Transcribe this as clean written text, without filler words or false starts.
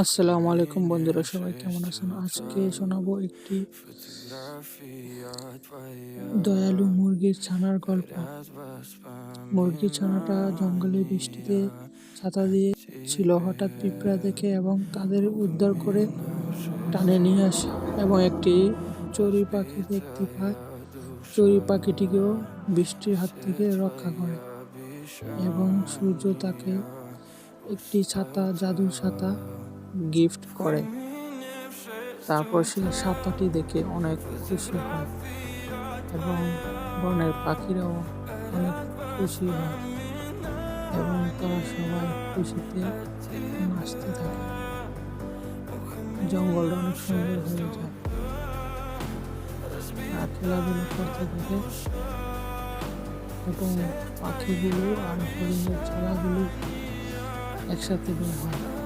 আসসালামু আলাইকুম বন্ধুরা, সবাই কেমন আছেন? আজকে শোনাবো একটি দয়ালু মুরগির ছানার গল্প। মুরগির ছানাটা জঙ্গলে বৃষ্টিতে ছাতা দিয়ে ছিল। হঠাৎ পিঁপড়া দেখে এবং তাদের উদ্ধার করে টানে নিয়ে আসে এবং একটি চড়ুই পাখি দেখতে পায়। চড়ুই পাখিটিকেও বৃষ্টির হাত থেকে রক্ষা করে এবং সূর্য তাকে একটি ছাতা, জাদুর ছাতা গিফট করে। তারপর সে ছাতাটি দেখে অনেক খুশি হয় এবং বনের পাখিরাও অনেক খুশি হয় এবং তারা সবাই খুশিতে নাচতে থাকে। জঙ্গলটা অনেক সুন্দর হয়ে যায়। তারা খেলাধুলা করতে থাকে এবং পাখিগুলো আর হরিণের ছানাগুলো একসাথে বের হয়।